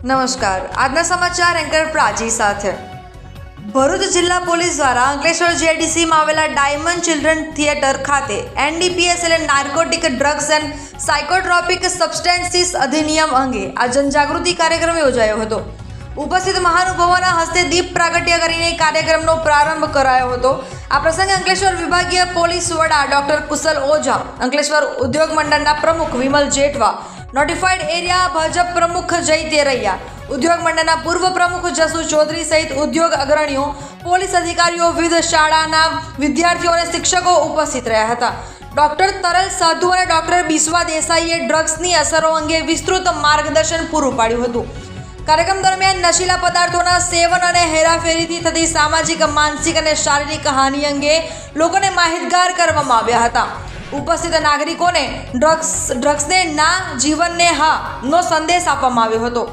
નમસ્કાર, આજના સમાચાર એન્કર પ્રાચી સાથે. ભરૂચ જિલ્લા પોલીસ દ્વારા અંકલેશ્વર જીઆઈડીસીમાં આવેલા ડાયમંડ ચિલ્ડ્રન થિયેટર ખાતે એનડીપીએસ એટલે નાર્કોટિક ડ્રગ્સ એન્ડ સાયકોટ્રોપિક સબસ્ટેન્સીસ અધિનિયમ અંગે આ જનજાગૃતિ કાર્યક્રમ યોજાયો હતો. ઉપસ્થિત મહાનુભાવોના હસ્તે દીપ પ્રાગટ્ય કરીને કાર્યક્રમનો પ્રારંભ કરાયો હતો. આ પ્રસંગે અંકલેશ્વર વિભાગીય પોલીસ વડા ડોક્ટર કુશલ ઓઝા, અંકલેશ્વર ઉદ્યોગ મંડળના પ્રમુખ વિમલ જેઠવા, નોટિફાઈડ એરિયા ભાજપ પ્રમુખ જય તેરૈયા, ઉદ્યોગ મંડળના પૂર્વ પ્રમુખ જસુ ચૌધરી સહિત ઉદ્યોગ અગ્રણીઓ, પોલીસ અધિકારીઓ, વિવિધ શાળાના વિદ્યાર્થીઓ અને શિક્ષકો ઉપસ્થિત રહ્યા હતા. ડોક્ટર તરલ સાધુ અને ડોક્ટર બિસ્વા દેસાઈએ ડ્રગ્સની અસરો અંગે વિસ્તૃત માર્ગદર્શન પૂરું પાડ્યું હતું. કાર્યક્રમ દરમિયાન નશીલા પદાર્થોના સેવન અને હેરાફેરીથી થતી સામાજિક, માનસિક અને શારીરિક હાનિ અંગે લોકોને માહિતગાર કરવામાં આવ્યા હતા. ઉપસ્થિત નાગરિકોને ડ્રગ્સને ના, જીવનને હા નો સંદેશ આપવામાં આવ્યો હતો.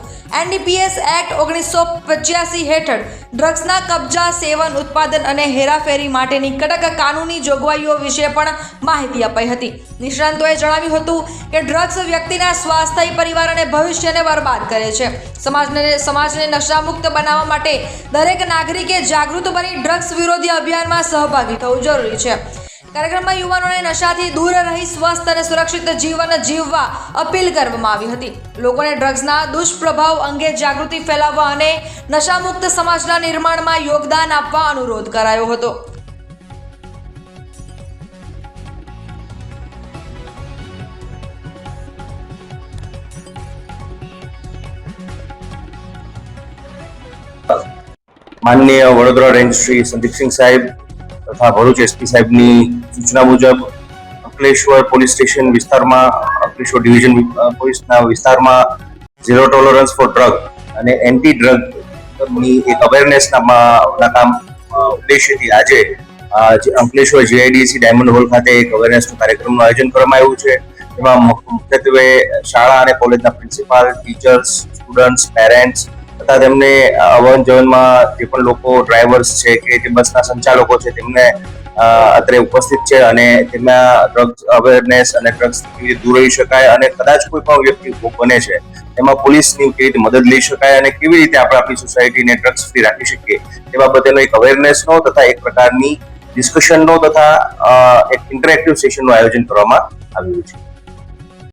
એનડીપીએસ એક્ટ 1985 હેઠળ ડ્રગ્સના કબજા, સેવન, ઉત્પાદન અને હેરાફેરી માટેની કડક કાનૂની જોગવાઈઓ વિશે પણ માહિતી અપાઈ હતી. નિષ્ણાંતોએ જણાવ્યું હતું કે ડ્રગ્સ વ્યક્તિના સ્વાસ્થ્ય, પરિવાર અને ભવિષ્યને બરબાદ કરે છે. સમાજને નશામુક્ત બનાવવા માટે દરેક નાગરિકે જાગૃત બની ડ્રગ્સ વિરોધી અભિયાનમાં સહભાગી થવું જરૂરી છે. કાર્યક્રમમાં યુવાનોને નશાથી દૂર રહી સ્વસ્થ અને સુરક્ષિત જીવન જીવવા અપીલ કરવામાં આવી હતી. લોકોને ડ્રગ્સના દુષ્પ્રભાવ અંગે જાગૃતિ ફેલાવવા અને નશામુક્ત સમાજના નિર્માણમાં યોગદાન આપવા અનુરોધ કરાયો હતો. માનનીય વડોદરા રેન્જ શ્રી સંદીપસિંહ સાહેબ તથા ભરૂચ એસપી સાહેબની સૂચના મુજબ અંકલેશ્વર પોલીસ સ્ટેશન વિસ્તારમાં, અંકલેશ્વર ડિવિઝન પોલીસના વિસ્તારમાં ઝીરો ટોલરન્સ ફોર ડ્રગ અને એન્ટી ડ્રગની એક અવેરનેસના કામ ઉદ્દેશ્યથી આજે અંકલેશ્વર જીઆઈડીસી ડાયમંડ હોલ ખાતે એક અવેરનેસનો કાર્યક્રમનું આયોજન કરવામાં આવ્યું છે. એમાં મુખ્યત્વે શાળા અને કોલેજના પ્રિન્સિપાલ, ટીચર્સ, સ્ટુડન્ટ્સ, પેરેન્ટ્સ તથા તેમને અવન જવનમાં જે પણ લોકો ડ્રાઈવર્સ છે કે જે બસના સંચાલકો છે તેમને અત્યારે ઉપસ્થિત છે અને તેમના ડ્રગ્સ અવેરનેસ અને ડ્રગ્સથી કેવી રીતે દૂર રહી શકાય અને કદાચ કોઈ પણ વ્યક્તિ ભોગ બને છે તેમાં પોલીસની કેવી રીતે મદદ લઈ શકાય અને કેવી રીતે આપણે આપણી સોસાયટીને ડ્રગ્સ ફ્રી રાખી શકીએ તે બાબતેનો એક અવેરનેસનો તથા એક પ્રકારની ડિસ્કશનનો તથા એક ઇન્ટરેક્ટિવ સેશનનું આયોજન કરવામાં આવ્યું છે.